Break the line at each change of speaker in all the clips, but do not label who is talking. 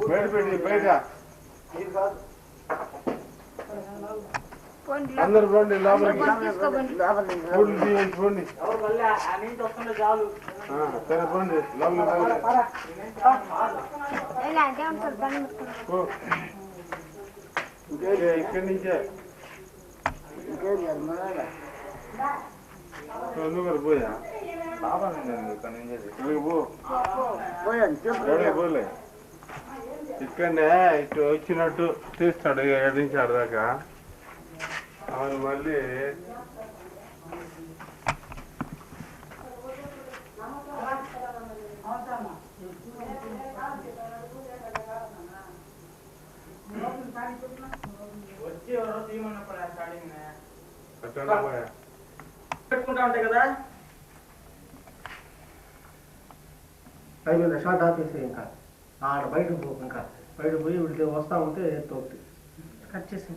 బయట పెట్టి బయట అందరు పోండి లోపలికి పోండి సరే పోండి లోపలికి ఇక్కడి నుంచే నువ్వు గారు పోయా పోలే ఇక్కడనే ఇటు వచ్చినట్టు తీస్తాడు 7 నుంచి 6 దాకా అవును మళ్ళీ
పెట్టుకుంటా ఉంటాయి కదా
అయిపోయింది షార్ట్ ఆపేసి ఇంకా ఆడ బయటకు పో ఇంకా బయటకు పోయి వీడికి వస్తా ఉంటే తోటి కట్ చేసి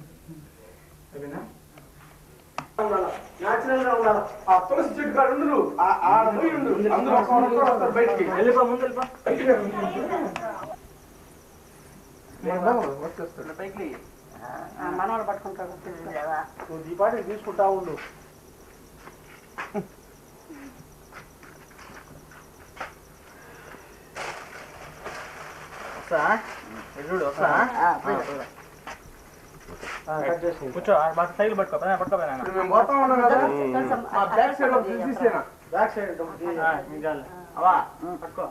న్యాచురల్ గా ఉండాలి. ఆ తులసి చెట్టు కాడ ఉండు ఆడ పోయి ఉండు అందరూ వస్తారు బయటికి వెళ్ళిపో ముందు వెళ్ళిపో పైకి మనవాళ్ళు పట్టుకుంటారు నువ్వు ఈ పాటికి తీసుకుంటా ఉండు కూర్చో సైకిల్ పట్టుకోపోయినా మేము పోతా ఉన్నాం కదా బ్యాక్ సైడ్ తీసేనా బ్యాక్ సైడ్ పట్టుకో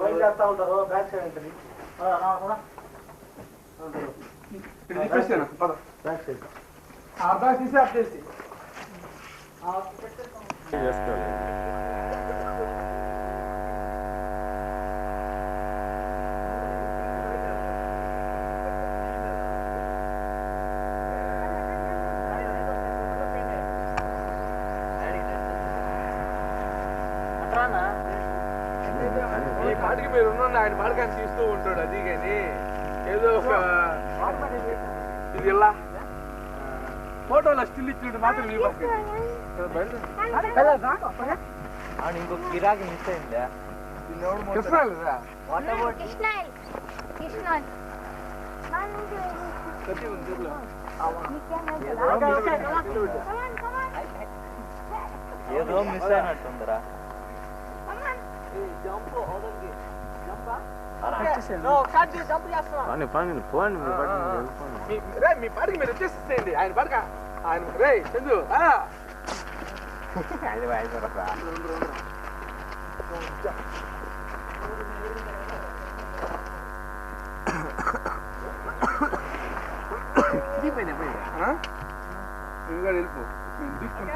బయలుదేరుతా ఉంటారు బ్యాక్ సైడ్ ఉంటుంది బ్యాక్ సైడ్ ఆ బ్యాగ్ తీసి అప్ చేసి పాటికి మీరు ఉన్న ఆయన పాడకాన్ని తీస్తూ ఉంటాడు అది కానీ ఏదో ఒక ఇది ఇలా ఫోటోలో స్టిల్ ఇచ్చినట్టు మాత్రం నీ ఇంకో కిరాకి మిస్ అయిందా కృష్ణ లేదా ఏదో మిస్ అయినట్టుందిరా మీ పాడికి మీరు వచ్చేసేయండి ఆయన పడక ఆయన రే చందు ఇంకా వెళ్ళిపో నేను తీసుకుంటా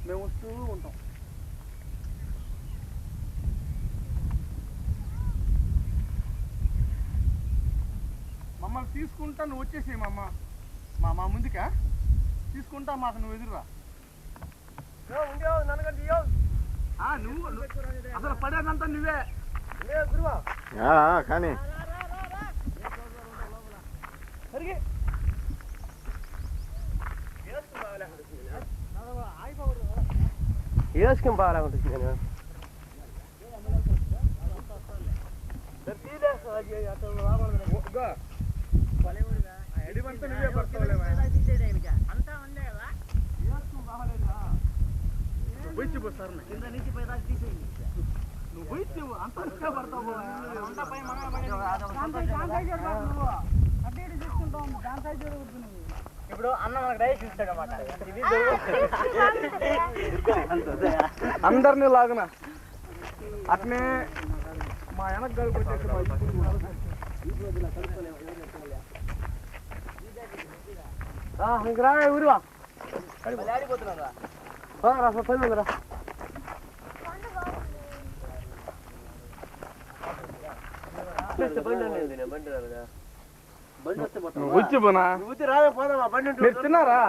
మేము వస్తూ ఉంటాం మమ్మల్ని తీసుకుంటా నువ్వు వచ్చేసేయి మా ముందుకా తీసుకుంటా మాకు నువ్వు ఎదురురా నువ్వు అసలు పడేదంతా నువ్వే
కానీ
వేసుకుని బాగాలేకుంటుంది నేను
ఇప్పుడు అన్న మనకు డైరెక్ట్ ఇస్తాడు అన్నమాట అందరినీ లాగున అట్నే మా వెనక గడుపు వచ్చేసి
ఇంక రా ఊరువా పని ఉందిరా
వచ్చి పోనా మీరు తిన్నారా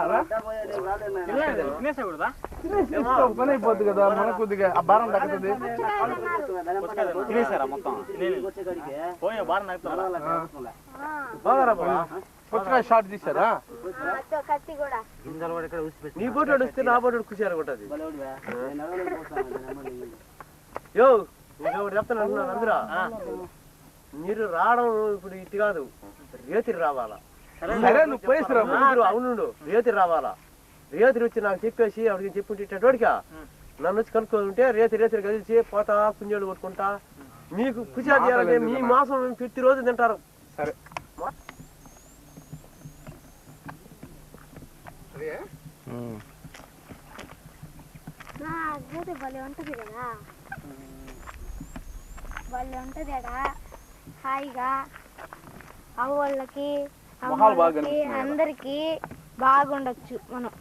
పని అయిపోద్ది కదా మన కొద్దిగా ఆ భారం తగ్గుతుంది పుచ్చకాయ షార్ట్ తీసారా
నీ పోటీ వస్తే నా పోటీ కూర్చారు కొట్టది యో ఇంకొకటి చెప్తాను అంటున్నాను అందరూ మీరు రావడం ఇప్పుడు ఇటు కాదు రేతిరి రావాలా
సరే నువ్వు పోయిస్తురా
అవును రేతిరి రావాలా రేతిరి వచ్చి నాకు చెప్పేసి అడిగి చెప్పుంటేటోడికా నన్ను వచ్చి కనుక్కుంటే రేతిరి కలిసి పోతా పుంజాడు కొట్టుకుంటా మీకు కుచా చేయాలంటే మీ మాసం ప్రతి రోజు తింటారు
సరే
భలే ఉంటది కదా భలే ఉంటది అడా హాయిగా అవ్వళ్ళకి అమ్మకి అందరికి బాగుండొచ్చు మనం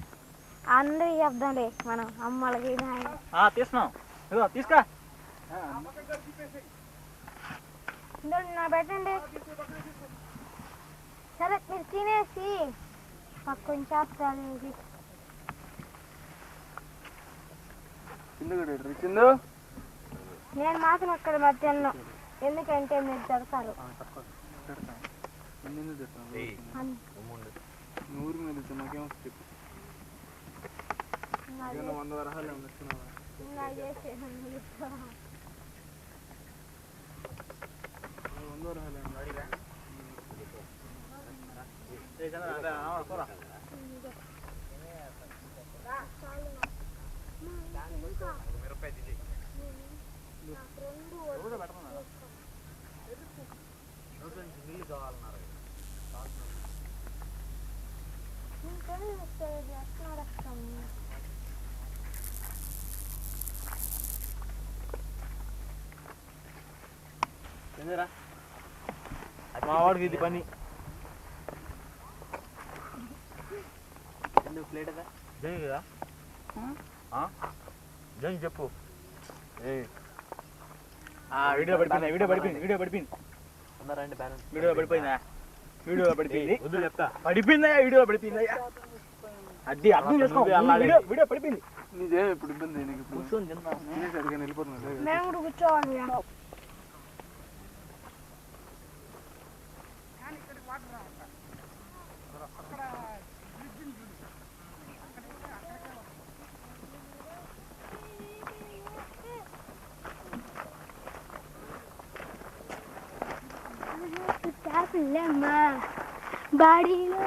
అందరికి చెప్దాంలే మనం అమ్మలకి
తీస్తున్నాం తీసుకా
పెట్టండి సరే మీరు తినేసి మాకు కొంచెం చేస్తాను
చిందు
నేను మాత్రం అక్కడ మధ్యాహ్నం ఎందుకంటే మీరు తిడతారు
ఊరి మీద నాకేమో చెప్పు 100 వరహాలు ఏమన్నా
మా వాడికి ఇది పని ప్లేట్ జంగి కదా జంగి చెప్పు వీడియో పడిపోయిందా వీడియో పడిపోయింది వీడియో పడిపోయిందా వీడియో పడిపోయింది వద్దు చెప్తా పడిపోయిందా వీడియో పడిపోయిందా అది అర్థం చేసుకో వీడియో పడిపోయింది
నీదేం ఇప్పుడు ఇబ్బంది నీకు కూర్చొని తిన్నా వెళ్ళిపోతున్నా
కూర్చోవాలి బాడీలో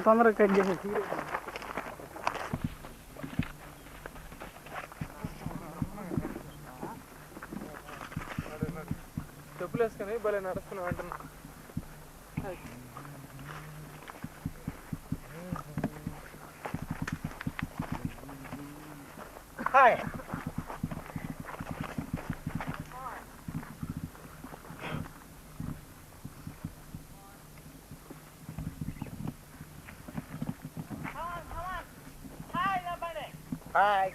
తొందరగా కట్ చేసేసి చెప్పులు వేసుకొని భలే నడుస్తున్నావు అంటున్నా హాయ్ హాయ్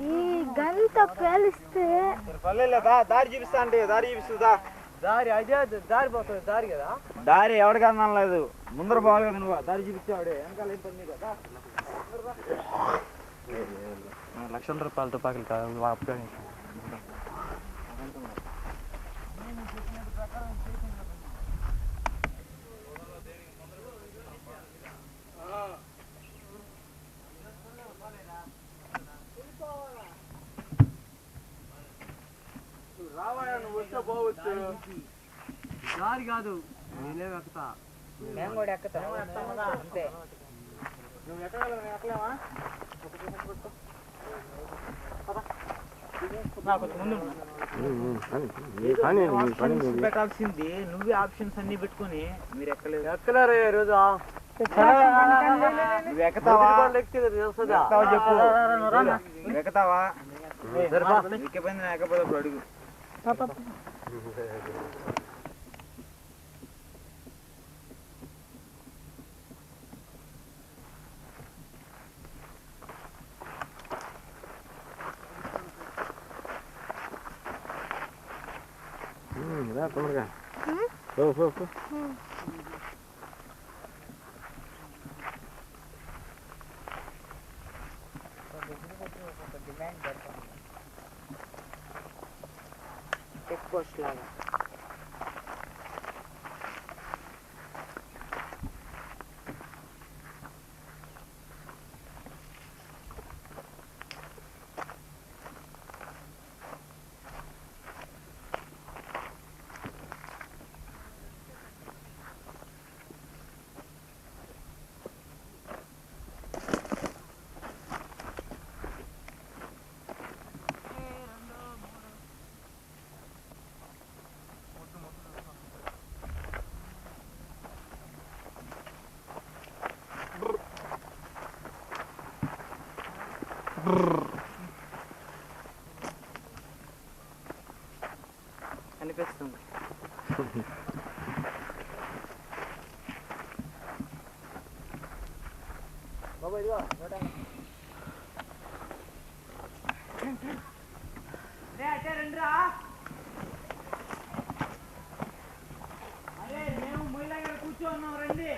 ఈ గంట పేలిస్తే
దారి చూపిస్తా అంటే దారి చూపిస్తుందా
దారి అదే దారి పోతుంది దారి కదా
దారి ఎవరికన్నా లేదు ముందర పోవాలి కదా నువ్వు దారి చూపించాడు వెనకాల ఏం పని కదా
₹1,00,000 తుపాకులు కాదు అప్పుడు
రావాయా నువ్వు వస్తే పోవచ్చు
దారి కాదు నేనే ఎక్కుతా
మేము కూడా ఎక్కుతాం అంతే నువ్వు ఎక్కగలవు నేను ఎక్కలేవా పెట్టాల్సింది నువ్వే ఆప్షన్స్ అన్ని పెట్టుకుని మీరు ఎక్కలేదు
ఎక్కలేరు ఈ రోజు
నువ్వు ఎక్కుతావా చెప్పు నువ్వు ఎక్కుతావా ఎక్కిపోయింది నేను ఎక్కపోతే అప్పుడు అడుగు
తొందరగా
చెక్ పోస్ట్ లాగా అనిపిస్తుంది కూర్చోన్నాం రండి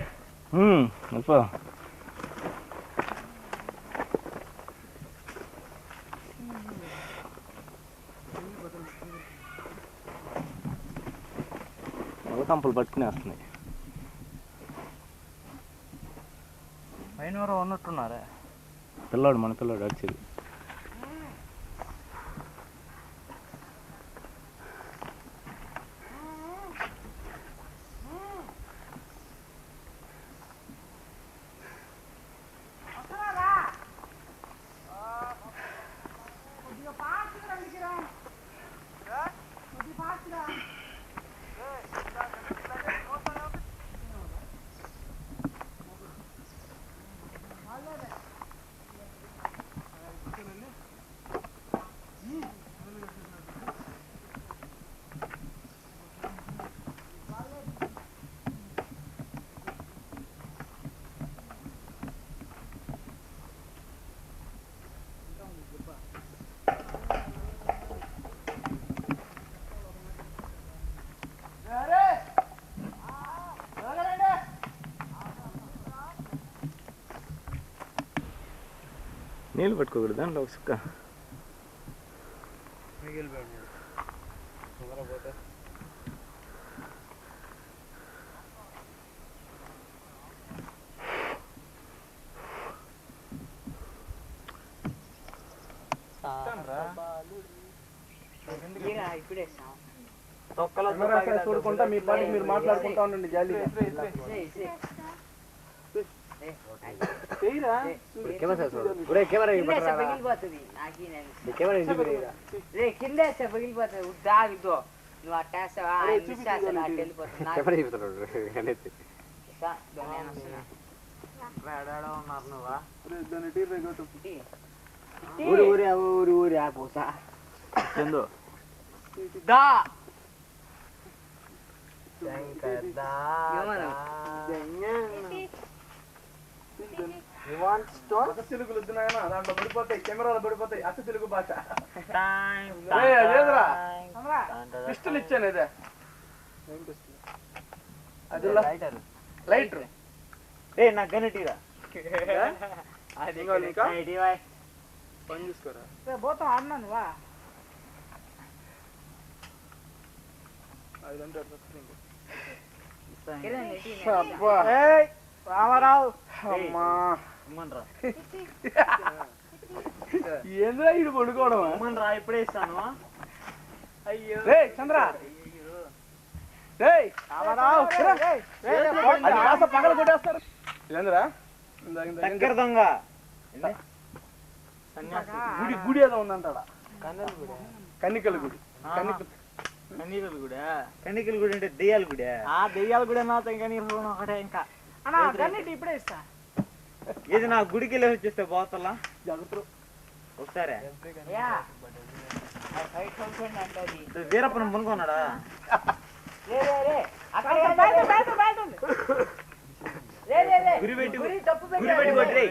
కంపులు పట్టుకునే వస్తున్నాయి
పైన ఎవరో ఉన్నట్టున్నారే
పిల్లాడు మన పిల్లాడు అడిచేది నీళ్ళు పట్టుకోకూడదు దాంట్లో ఒక సుక్క
చూడుకుంటా మీ పాటికి మీరు మాట్లాడుకుంటా ఉండండి జాలీగా
కిందేస్తే పగిలిపోతుంది దాగితో నువ్వు అట్టేస్తావా
ఉన్నారు నువ్వా
ఊరి ఊరి ఆపోసా
చందు
తెలుగులు వద్దు నాయన, దాంట్లో పడిపోతాయి, కెమెరాలో పడిపోతాయి. అసలు తెలుగు భాష. అదేదిరా పిస్టల్ ఇచ్చాను. ఇదే అది లైటర్.
ఏ నాకు గనటిరా
పని చూసుకోరా.
పోతాం అన్నాను వా
అబ్బా
రామారావు
అమ్మా
ఇమ్మనరా
ఏంద్రా ఇడు పడుకోవడం.
ఇమ్మనరా ఇప్పుడే ఇస్తాను.
అయ్యో రే చంద్ర, రే
రామారావు
అది కాస్త పగల కొట్టేస్తారు. ఏంద్రా
దగ్గర దొంగ
గుడి గుడి ఏదో ఉందంటాడా? కన్నికల గుడి.
కన్నికల గుడి. కన్నికల గుడి అంటే దెయ్యాల గుడి. దెయ్యాల గుడి నాతో కానీ ఒకటే ఇంకా
ఇప్పుడే ఇస్తా.
ఏది నా గుడికి వెళ్ళి వచ్చేస్తే పోతలా
జాగ్రత్త.
ఒకసారి
5,000 అంటది.
వీరప్పని మునుకున్నాడా? గురి పెట్టి గురి పెట్టి కొట్టి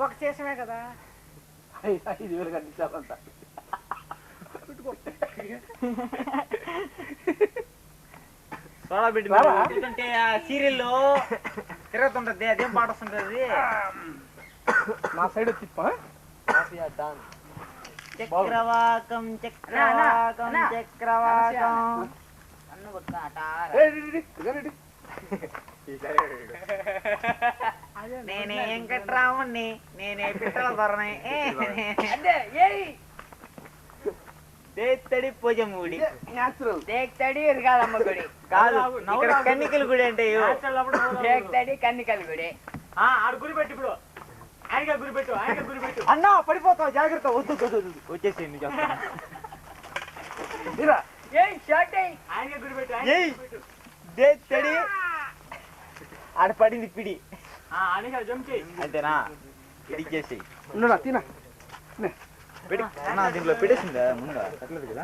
ఒక చేసమే కదా.
5,000 కట్టించాలంట.
సోడా పెట్టి తింటుంటే ఆ సీరియల్లో తిరుగుతుంటది. అదేం పాట వస్తుంటది?
నా సైడ్ తిప్ప.
చక్రవాకం చక్రవాకం చక్రవాకం
అన్ను కొట్టుకున్నా
నేనే వెంకట్రాముణ్ణి, నేనే పిట్టల ధరని దేత్తడి పూజమూడి
న్యాచురల్.
దేక్తడి ఇరగాలమ్మ గుడి
కాదు. ఇక్కడ కన్నికల గుడి అంటే
దేక్తడి కన్నికల గుడి.
ఆడు గురి పెట్టి ఇప్పుడు ఆయనగా గురి పెట్టు, ఆయనగా గురి పెట్టు. అన్నా పడిపోతావు, జాగ్రత్త. వద్దు వచ్చేసి ఆయనగా గురి పెట్టు. దేత్తడి ఆడ పడింది పిడి. అంతేనా? పిడి చేసి
తినా
పెడి. దీంట్లో పెట్టేసిందా ముందా? కట్టలేదు కదా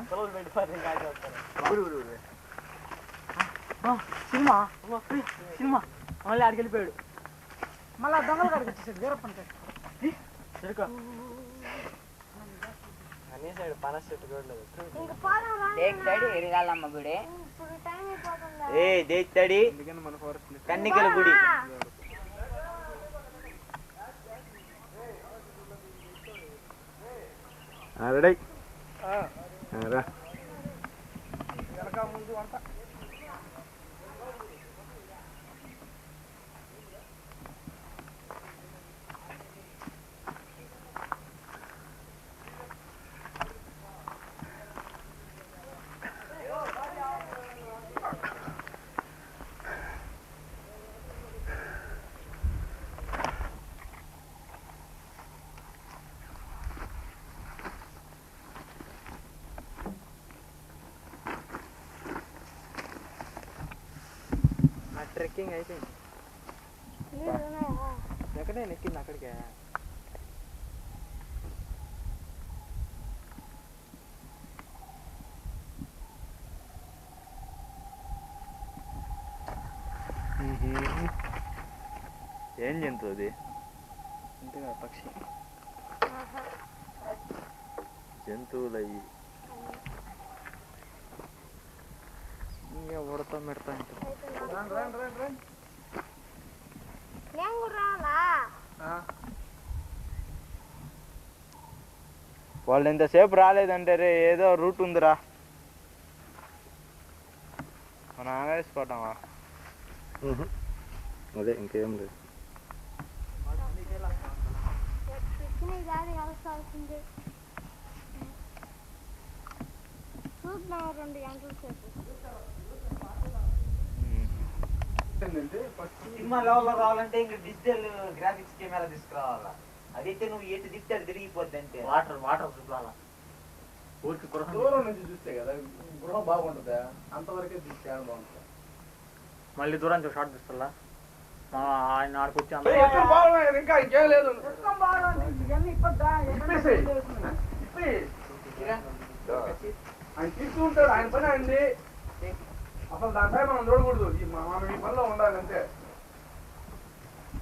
సినిమా. సినిమా మళ్ళీ ఆడికి వెళ్ళిపోయాడు.
మళ్ళా దొంగలు కాడికి వచ్చేసాడు వీరప్పని.
ఇంక పోదాం రా.
దేక్తడి ఇరగాలమ్మ గుడి.
ఇప్పుడు టైం అయిపోతుందా?
ఏ దేత్తడి కన్నికల గుడి.
రెడీ రా.
వెనక ముందు అంట.
ట్రెక్కింగ్ అయిపోయింది.
నీళ్ళు ఉన్నాయా?
ఎక్కడే నెక్కింది అక్కడికే. ఏం జంతువు అది? అంతేగా పక్షి. జంతువులు అయ్యి ఉడతా మెడతా
నేను కూడా రావాలా?
వాళ్ళు ఎంతసేపు రాలేదంటే రే ఏదో రూట్ ఉందిరా, మనం ఆవేశపడ్డామా?
అదే ఇంకేం లేదు.
పిక్నిక్ దారి కలుస్తాల్సింది. చూద్దాం 2 గంటల సేపు.
సినిమా లెవెల్లో రావాలంటే ఇంకా డిజిటల్ గ్రాఫిక్స్ కెమెరా తీసుకురావాలా. అదైతే నువ్వు ఎటు దిక్తే అది తిరిగిపోద్ది అంటే. వాటర్ చూడాలా ఊరికి
దూరం నుంచి చూస్తే కదా గృహ బాగుంటుంది. అంతవరకే చూస్తే బాగుంటుంది.
మళ్ళీ దూరం చూసి షార్ట్ తీస్తా ఆయన ఆడుకొచ్చి
ఇంకా ఇంకేం లేదు. ఆయన తీస్తూ ఉంటాడు, ఆయన పని అండి. అసలు దానిపై మనం చూడకూడదు. మనం ఈ పనిలో ఉండాలి అంతే.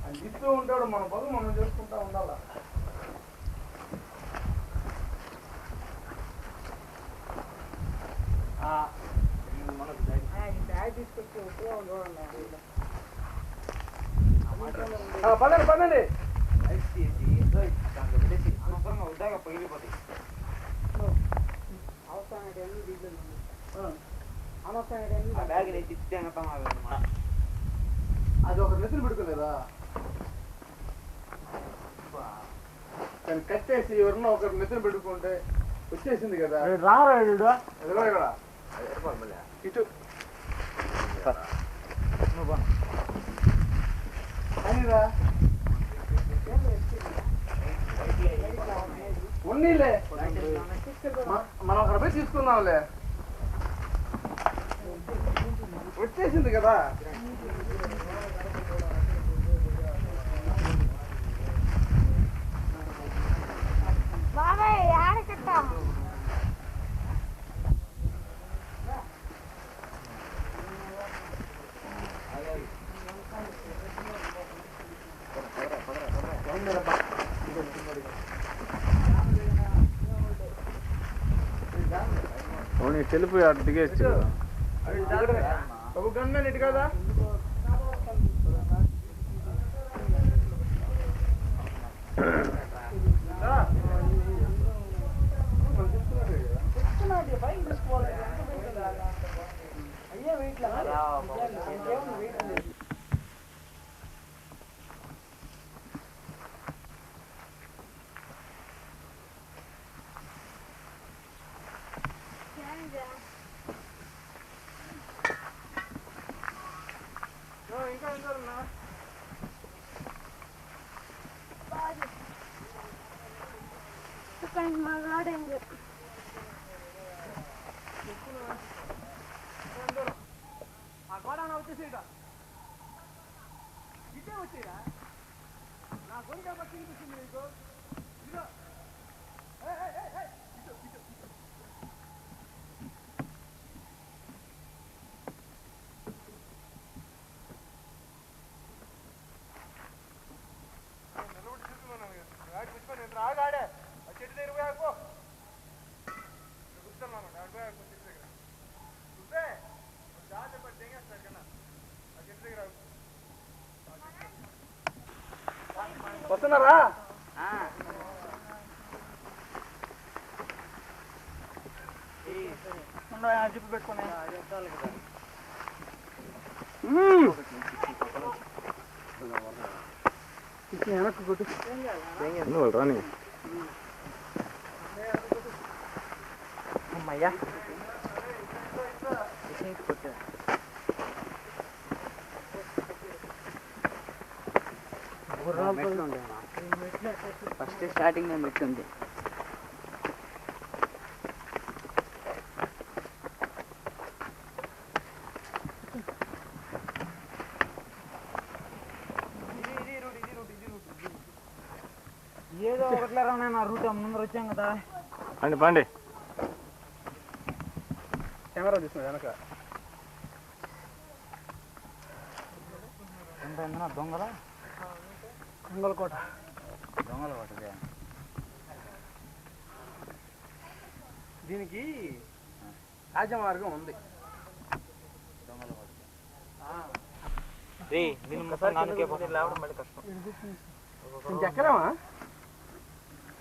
ఆయన ఇస్తూ ఉంటాడు, మన పనులు మనం చేసుకుంటా ఉండాలా. పదండి పదండి. అది ఒక నెత్తులు పెడుకోలేదా? కానీ కట్టేసి ఎవరన్నా ఒకరు నెత్తులు పెట్టుకుంటే వచ్చేసింది కదా.
రారాడు
ఇటు అనిరా ఉన్నీలే, మనం అక్కడ పోయి తీసుకుందాంలే. వచ్చేసింది కదా.
బాబాయ్ ఆడకట్టా
అవును తెలుపు అటు దిగేచ్చు కదా.
ఒక గన్మెన్ ఇటు కదా. ఇంకా ఎంతన్నా
మగాడండి
ఆ గోడాన వచ్చేసేట ఇదే వచ్చేరా. నా గొంతు పట్టి వినిపిస్తుంది నీకు. ఇదో రాగాడే ఆ చెట్టు దగ్గర పోయి ఆడుకో. కూర్చున్నాను చెట్టు దగ్గర చూస్తే జాగ్రత్త పడి తెగేస్తాడు కన్నా. ఆ చెట్టు దగ్గర వస్తున్నారా?
జిప్పు పెట్టుకుని
వెనక్కి కొట్టు.
వాళ్ళు రాని
అమ్మయ్యా
ఫస్ట్ స్టార్టింగ్ లో మెట్టుంది.
ఏదో ఒకట్లేరా నా రూట్ ముందర వచ్చాం కదా.
పండి పండి
కెమెరా తీసుకున్నా వెనక.
ఎంత దొంగల
దొంగలకోట.
దొంగల కోట
దీనికి రాజమార్గం ఉంది. ఇంకెక్కడమా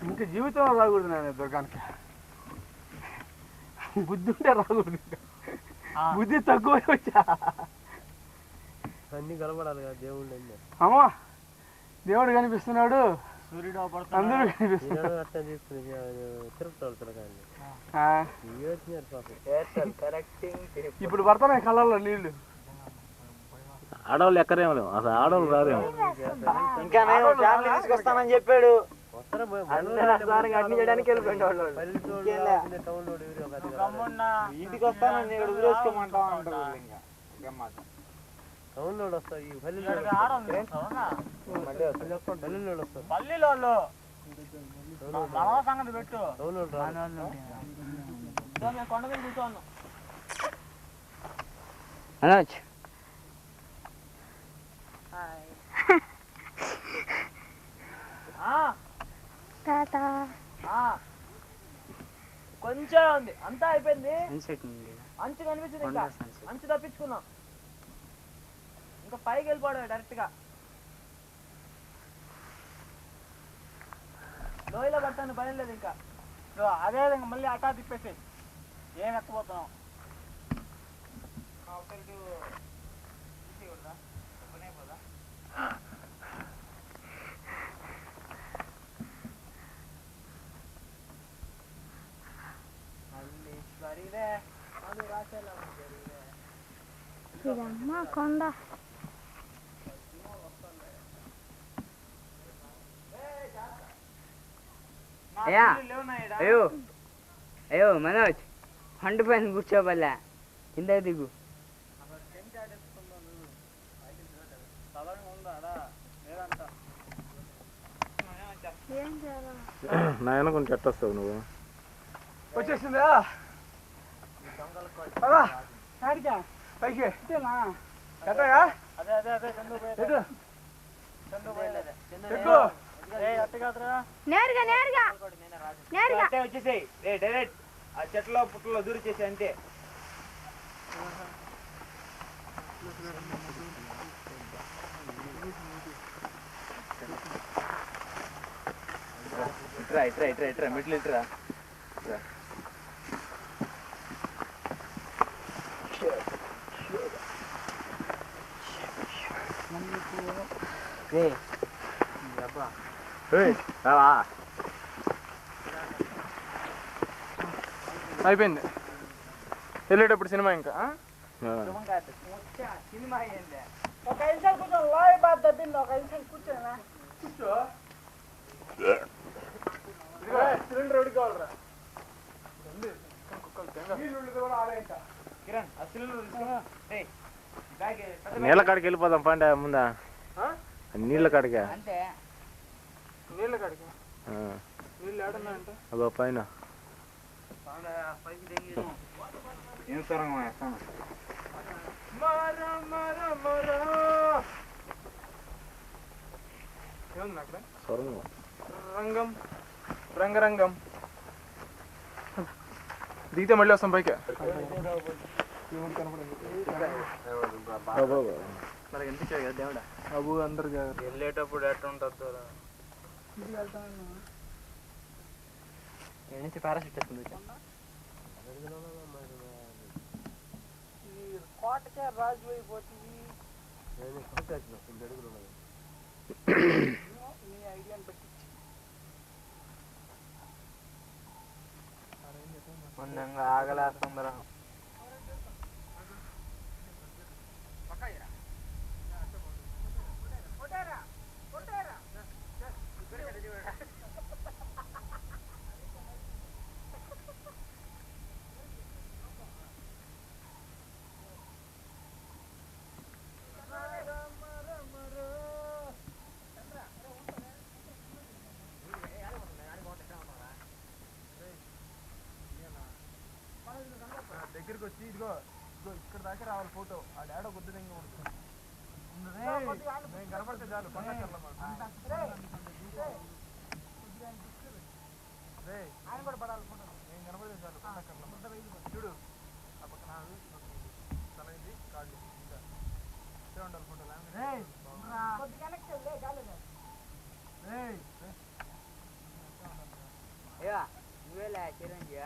ఇంక జీవితంలో రాకూడదు. నేను దుర్గానికి బుద్ధి ఉంటే రాకూడదు. బుద్ధి తక్కువ వచ్చా.
అన్ని కనబడాలి కదా దేవుళ్ళు అన్నీ.
అమ్మా దేవుడు కనిపిస్తున్నాడు,
సూర్యుడు
అందరూ కనిపిస్తున్నాడు.
అట్లా తీసుకుని తిరుపతి పిల్లకాయలు
ఇప్పుడు పడుతున్నాయి కళ్ళల్లో నీళ్లు.
ఆడవాళ్ళు ఎక్కరేమో అసలు ఆడవాళ్ళు రాదేమో.
ఇంకా నేను ఫ్యామిలీ తీసుకొస్తానని చెప్పాడు. ఇంటికి వస్తానని ఇక్కడ వదిలేసుకోమంటావు అంటారు. ఇంకా
టౌన్ లోడ్ వస్తారు, ఈ పల్లెల్లో వస్తారు.
పల్లీలో సంగతి పెట్టు.
టౌన్ లోడ్ రాదు.
కొండ మీద కూర్చోను.
మనోజ్
తాత
కొంచెం ఉంది అంతా అయిపోయింది.
సన్సెట్
అంచు కనిపించింది, ఇంకా అంచు తప్పించుకున్నాం. ఇంకా పైకి వెళ్ళిపోవడం డైరెక్ట్ గా లోయలో పడతాను, భయం లేదు ఇంకా. అదే విధంగా మళ్ళీ అటా తిప్పేసి ఏం ఎత్తపోతున్నాం.
ఇదమ్మా కొండ.
అయ్యో అయ్యో మనోజ్ పండు పైన కూర్చోబల్లా, కింద దిగు.
ఏం చేయాలి?
నా వెనకుంటే ఎట్టొస్తావు నువ్వు?
వచ్చేసిందా పైకి ఎట్టగా
అదే అదే అదే
ఎటు?
నేరుగా నేరుగా నేరుగా
వచ్చేసాయి డైరెక్ట్ ఆ చెట్లో పుట్టలో దూరి చేసి అంతే. ఇట్రా ఇట్రా ఇట్రా ఇట్రా మెట్లు ఇట్రా.
రావా?
అయిపోయింది. వెళ్ళేటప్పుడు సినిమా ఇంకా
సినిమా అయ్యింది. ఒక నిమిషం కూర్చో, లాయ్ బాధ తప్పింది. ఒక నిమిషం కూర్చోనా
కూర్చో. సిలిండర్ ఎవరికి కావాలరా?
కిరణ్ ఆ సిలిండర్ తీసుకున్నా.
నీళ్ళ కాడికి వెళ్ళిపోదాం పండే ముందా. నీళ్ళ కాడికా?
అంతే
నీళ్ళ కాడికి నీళ్ళు ఏడన్నా అంటే
అబ్బా పైన
ఏం సరంగా వేస్తాను.
ఏముంది అక్కడ?
సొరంగం.
రంగం రంగరంగం దిగితే మళ్ళీ వస్తాం పైకి.
మనకి అనిపించాడు కదా దేవుడా.
అబ్బు అందరు
వెళ్ళేటప్పుడు ఎట్లా ఉంటుంది నుంచి పారాషూట్ వస్తుంది. కోటకే రాజు అయిపోతుంది. నీ ఐడియాని బట్టి మొన్నంగా ఆగలేస్తుందరా.
దగ్గరికి వచ్చి ఇదిగో ఇదిగో ఇక్కడ దాకా రావాలి ఫోటో. ఆ డాడో గుద్దుదంగా ఉంటుంది. నేను కనపడితే చాలు కొండ ఆయన కూడా పడాలి ఫోటో. నేను కనపడితే చాలు కొండ చూడు ఆ పక్కన తల ఇది కాళ్ళు ఇంకా ఉండాలి ఫోటో.
నువ్వేలా చిరంజీవి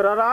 రారా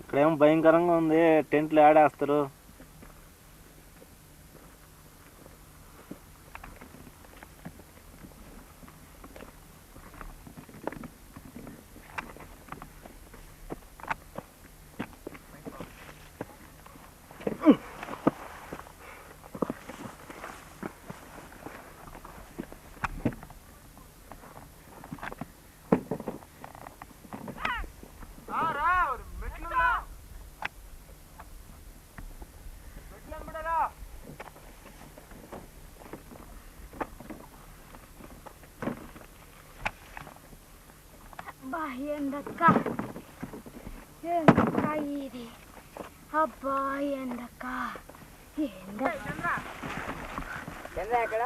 ఇక్కడేమో భయంకరంగా ఉంది, టెంట్లు ఆడేస్తారు.
అబ్బా ఎందక్క ఇది, అబ్బా ఎందక్క
చంద్ర ఎక్కడ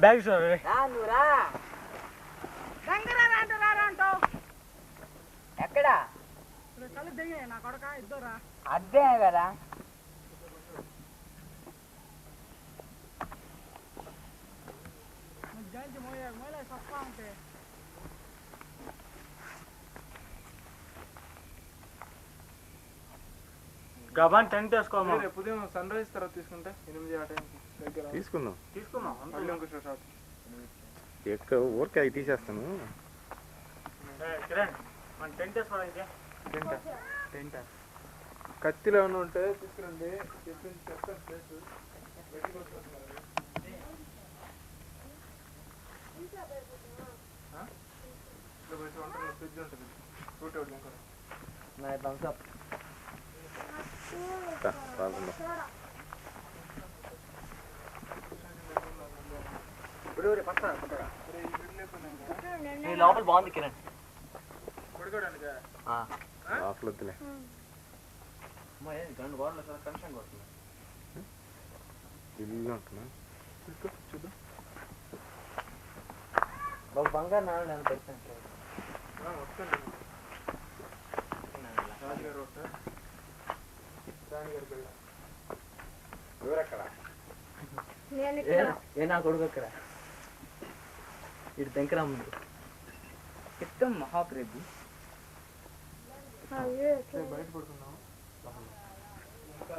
బ్యాగ్
నువ్వురా ఎక్కడ అద్దే కదా
గబాన్ టెంట్ వేసుకోమా.
రేపు ఉదయం సన్ రైజ్ తర్వాత తీసుకుంటే 8 ఆ టైంకి దగ్గర
తీసుకుందాం
మళ్ళీ ఇంకో షాట్
ఎక్కువ ఊరికే అవి తీసేస్తాను.
కిరణ్ మన టెంట్ వేసుకోవడానికి
టెంట్ కత్తిలో ఏమైనా ఉంటే తీసుకురండి. చెప్తాను ప్లేస్ ఫ్రిడ్జ్ ఉంటుంది, ఫ్రూట్ అవుట్ ఇంకా
నా థమ్స్అప్
లోపల బాగుంది కిరణ్.
పడుకోవడానికా?
లోపల వద్దులే. ఇల్లు ఉంటున్నా
చూద్దాం.
బాబు బంగారు నాన్న నేను పెడతాను.
వస్తాను రాజుగారు ఒకట రాణిగారి పిల్ల
ఎవరక్కడ?
ఏ నా కొడుకు అక్కడ ఇటు దగ్గర ముందు చిత్తం మహాప్రభు
బయట పడుతున్నాం. ఇంకా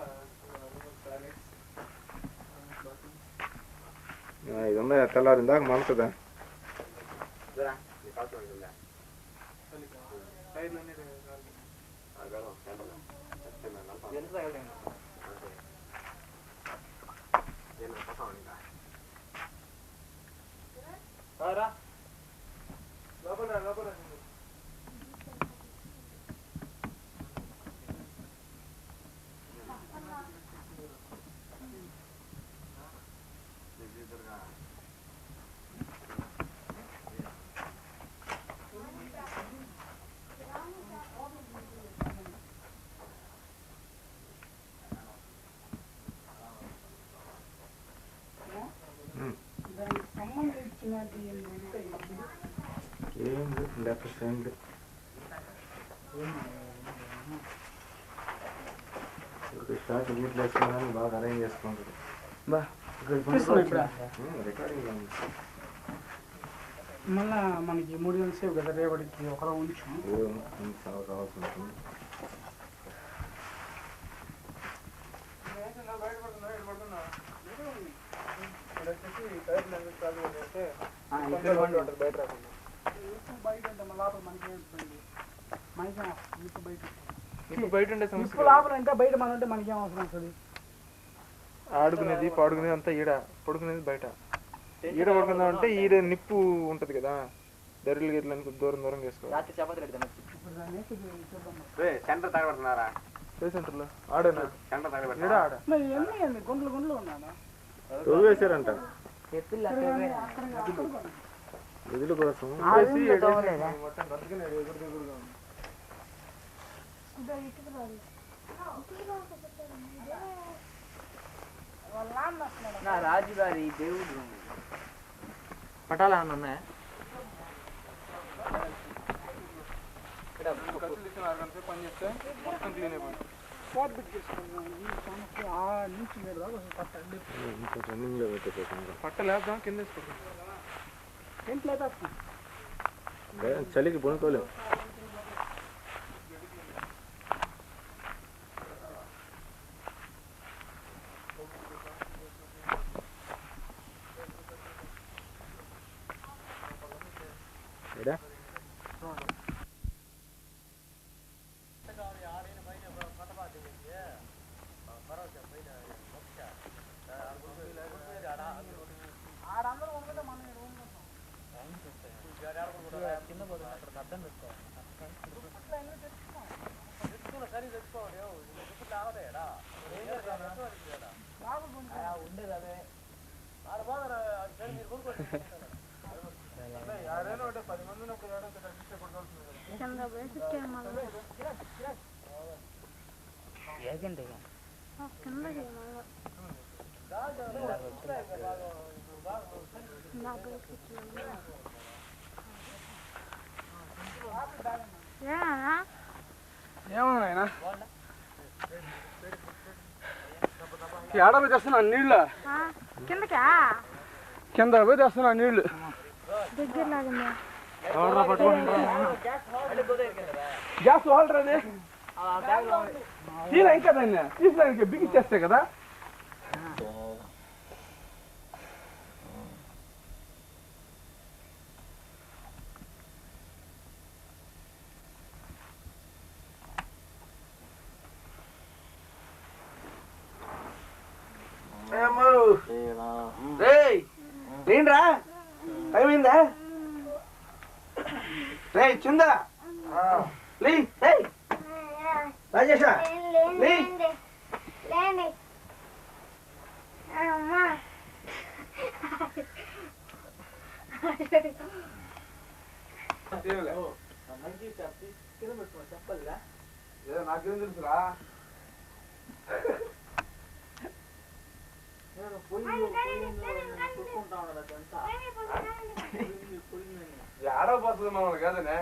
ఇది ఉన్నాయి తెల్లారిందాక మనసుదా ఏంది లేకపోతే ఏంది స్టార్ట్ నీళ్ళు వేసుకున్నాను బాగా అరేంజ్ చేసుకుంటుంది రికార్డింగ్
మళ్ళా మనకి 3 గంటల సేపు కదా రేపటికి ఒకలా ఉంచాం
చాలా కావాల్సి ఉంటుంది
బయట ఉండే సమస్య
బయట మన అంటే మనకేం అవసరం వస్తుంది
ఆడుకునేది పాడుకునేది అంతా ఈడ పడుకునేది బయట ఈడ పడుకుందాం అంటే ఈడ నిప్పు ఉంటది కదా దర్రెలు గిట్ల దూరం దూరం చేసుకోవాలి
సెంటర్ తగబడుతున్నారా
సెంటర్లో ఆడేనా
సెంటర్ తగబెట్ట
ఈడ ఆడ
గుంటలు గుంటలు ఉన్నాను
వేసారంట నిధుల కోసం
నా రాజుగారి దేవుడు
పటాలా ఉన్నాయా పని చేస్తే మొత్తం క్లీన్ అయిపోయింది
రన్నింగ్ లో పెట్టేసాను
పట్ట లేద్దాం కింద
చలికి పొనుకోలేము ఎడా
ఏమన్నా ఏడ పోయి తెస్తున్నా నీళ్ళు
కిందకా
కింద పోయి తెస్తున్నా నీళ్ళు
దగ్గర లాగా
ఎవడరా పట్టుకుంటా గ్యాస్ వాడరా అది తీరా ఇంకా దాన్ని తీసుకోడానికి బిగిచ్చేస్తే కదా ఏంట్రా టైం అయిందా రే చిందా లే రాజేష లే
లేండి అమ్మా
నాకేం తెలుసురా ఏడో పోతుంది మమ్మల్ని కదనే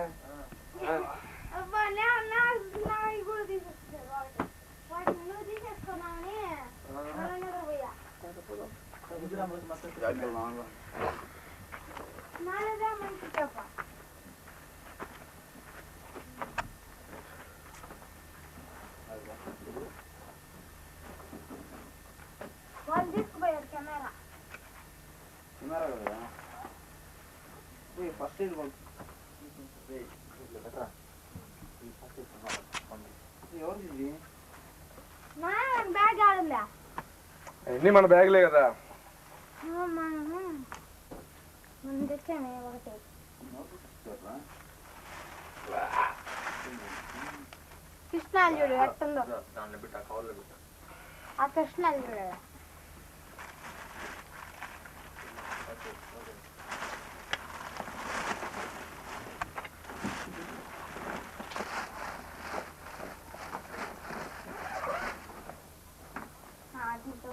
వాళ్ళు తీసుకుపోయారు కెమెరా
ఫస్ట్ ఎయిడ్ ఎవరిది
బ్యాగ్ ఆడలే
అన్ని మన బ్యాగ్లే కదా.
మనం తెచ్చామే ఒకటి కృష్ణాలు చూడు ఎట్టుందో ఆ కృష్ణాలు చూడ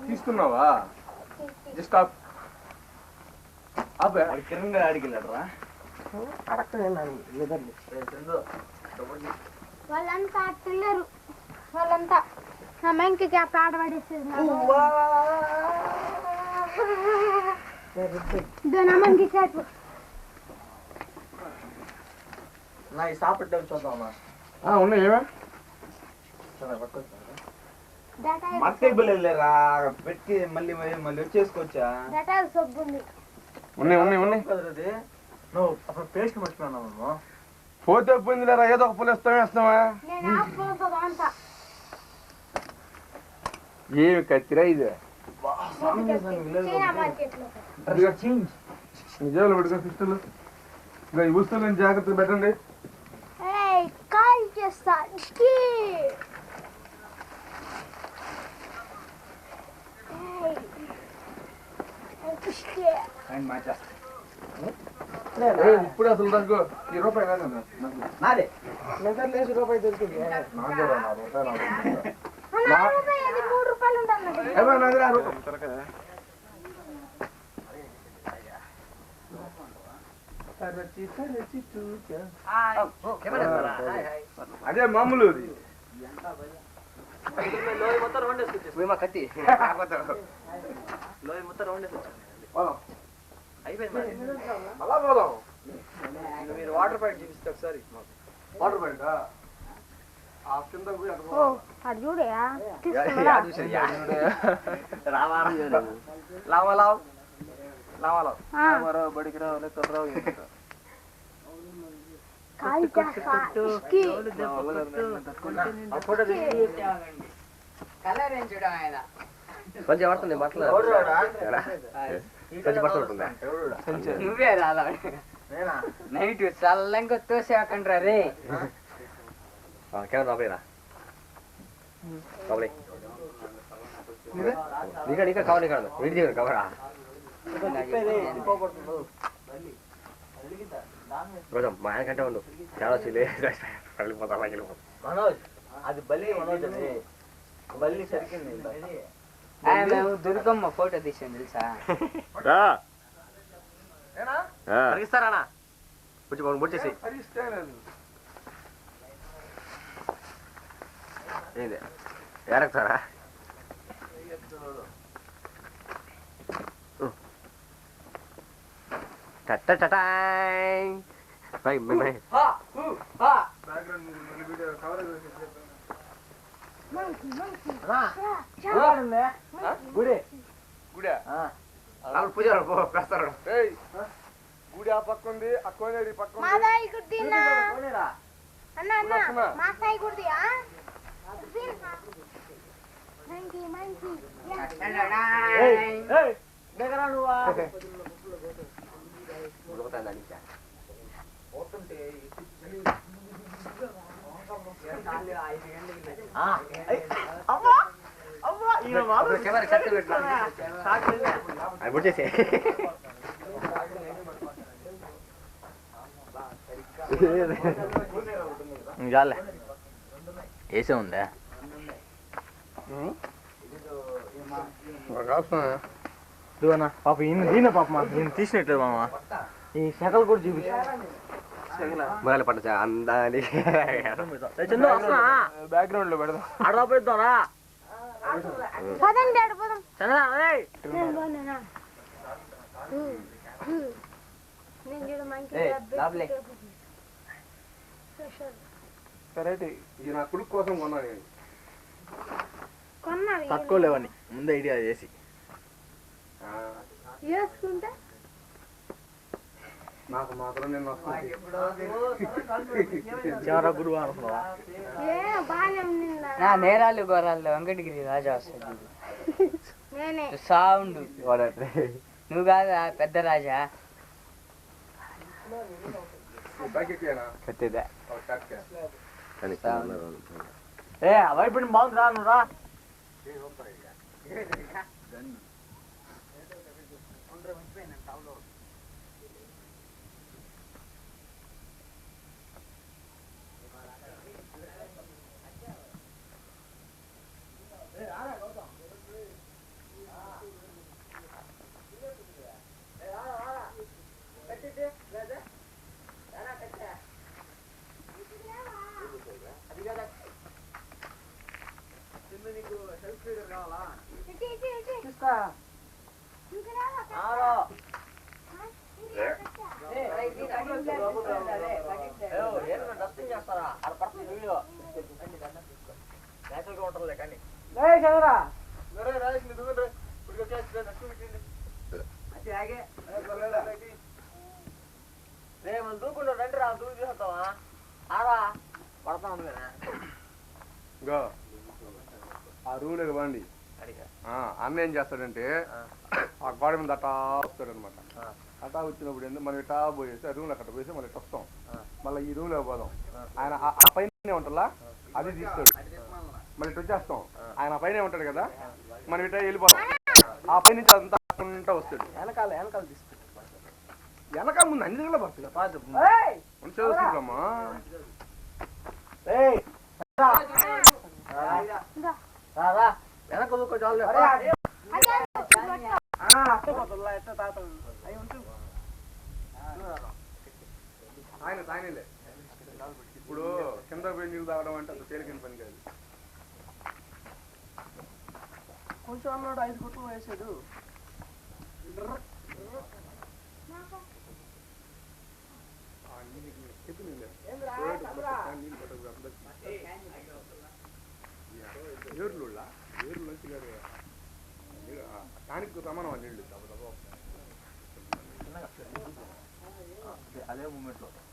తీస్తున్నావా? జస్ట్
కిరణ్ గారు ఆడికి వెళ్ళాడరా
వాళ్ళంతా తిల్లరు వాళ్ళంతా నా మెంకి క్యాప్ ఆడబడేసేది మంకి క్యాప్
నా ఈ సాப்பிட்டு చూద్దామా
ఉన్నాయి ఏమా
మట్టేబుల్ వెళ్ళారా పెట్టి మళ్ళీ మళ్ళీ వచ్చేసుకోవచ్చా
డెటాల్ సబ్బు ఉంది
ఉన్నాయి
నువ్వు అప్పుడు పేస్ట్ మర్చిపోయినావు
పోతే పోయింది లేరా, ఏదో ఒక పులు వేస్తావా?
నేను ఆపుకోతో అంతా
ఏమి కత్తిరా ఇది?
చైనా మార్కెట్లో
నిజాలు పెట్టుకో పిస్టల్. ఇంకా ఈ వస్తువులను జాగ్రత్తగా పెట్టండి.
కాల్ చేస్తా
ఇప్పుడు అసలు నాకు ఈ రూపాయి కాదు కదా.
నాదే
రూపాయి దొరికింది
₹3 ఉండాలి.
అదే మామూలు
కత్తి
అలా పోదాం.
మీరు వాటర్ పాయింట్ చూపిస్తే ఒకసారి
వాటర్ పాయింట్ ఆ కింద పోయి
అది చూడయా
బడికి రావాలి తొర్రావు కొంచెం పడుతుంది బట్టలు కొంచెం బట్టలు ఉంటుందా
నువ్వే రాలా నైట్ చల్లంగా తోసేకండ్రా రే
కెమెరా రాబోయేరా కాబలే నీకా కావాలి కాదు వీడి దగ్గర కవరా రోజు మా ఆయన కంటే ఉండు చాలా వెళ్ళిపోతా మనోజ్ అది బలి మనోజ్ అది బల్లి సరికింది
మేము దుర్గమ్మ ఫోటో తీసాం తెలుసా
అడిగిస్తారా కొంచెం ముడిచేసి ఏంది ఎరక్తారా
గుడి ఆ పక్క ఉంది, అక్కోనేడి పక్క ఉంది.
మాదాయి గుర్తినా అన్న అన్న మాసాయి గుర్తియా మంకి మంకి
దగ్గర నువ్వా
కెమెరా చెత్త పెట్టా ముడిచేసి చాలే వేసే ఉందా
ఇదిగోనా పాప ఈయన పాప ఈయన తీసినట్లేదు మామ ఈ శకలు కూడా చూపి
మొదలు పట్ట అందాలి
బ్యాక్గ్రౌండ్ లో పెడదాం.
అడపేద్దారా
పదండి ఆడిపోదాం
చంద్ర
నేను పోనేనా నేను చూడు మంకి
లోపలే
సరే ఇది నా కొడుకు కోసం కొన్నాను నేను.
కొన్నావి
తట్టుకోలేవని ముందే ఐడియా చేసి
వేసుకుంటే
నాకు మాత్రం నేను వస్తుంది
చివర గురువు అనుకున్నావా
బాగానే ఉంది
నా నేరాలు గోరాలు వెంకటగిరి రాజా వస్తుంది
నేనే
సౌండ్ నువ్వు కాదా పెద్ద రాజా
కట్టేదా
ఏ వైపు బాగుంది రా నువ్వు రా చేస్తారా అక్కడ పడుతుంది వీడియో నేచురల్ గా ఉంటారులే కానీ రేపు దూకుండా రండి రా దూకి చేస్తావా ఆరా పడతా ఉంది
గో ఆ రూమ్ ఇవ్వండి అన్న ఏం చేస్తాడంటే ఆ గోడ మీద అట్టా వస్తాడు అనమాట అట్టా వచ్చినప్పుడు ఏంటంటే మనం ఇట్టా పోయేసి ఆ రూమ్ లో అక్కడ పోయేసి మళ్ళీ ఇట్లా వస్తాం మళ్ళీ ఈ రూమ్ లో పోదాం ఆయన ఆ పైన ఉంటుందా అది తీస్తాడు మళ్ళీ ఇటు వచ్చేస్తాం ఆయన ఆ పైన ఉంటాడు కదా మనం ఇట్టా వెళ్ళిపోతాం ఆ పైన నుంచి అంతా అనుకుంటా వస్తాడు
వెనకాల తీసుకుంటా
వెనక ముందు అన్ని దగ్గర పడుతుంది చదువుతుందమ్మా
వెనక దూకో చాలు
ఆయనలే ఇప్పుడు కింద పోయి నీళ్ళు తాగడం అంటే అంత తేలికైన పని కాదు
కొంచెం అన్నాడు 5 గుట్లు వేసాడు
ఏర్లు నుంచి దానికి సమానం నీళ్ళు
అదే మూమెంట్ లో
వస్తుంది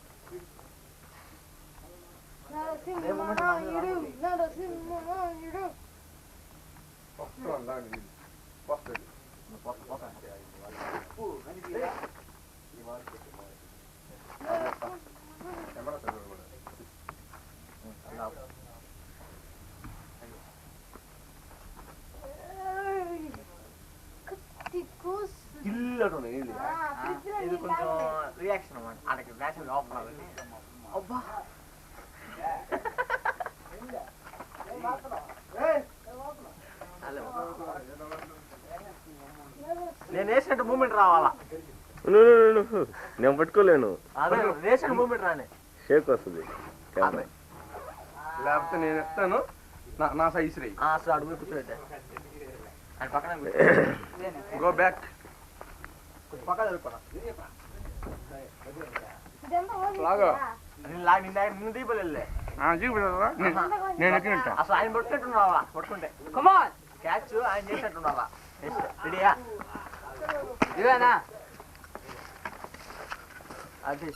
ఇది కొంచెం రియాక్షన్ అన్నమాట అక్కడికి న్యాచురల్ ఆఫ్ అవ్వాలి అబ్బా నేను వేసినట్టు మూమెంట్ రావాలా
నేను పట్టుకోలేను
అదే వేసిన మూమెంట్ రాని
షేక్ వస్తుంది
లేకపోతే నేను ఎత్తాను నా సైజ్ రై
అసలు అడుగు కూర్చోబెట్టా ఆయన పక్కన
గో బ్యాక్
కొంచెం పక్కన వెళ్ళిపోరా
లాగా
నిన్ను దీపలే
నేను ఎక్కినట్టు
అసలు ఆయన పట్టుకుంటున్నావా పట్టుకుంటే కమాన్ క్యాచ్ ఆయన చేసినట్టున్నావా రెడీయా
ఇవేనా
అది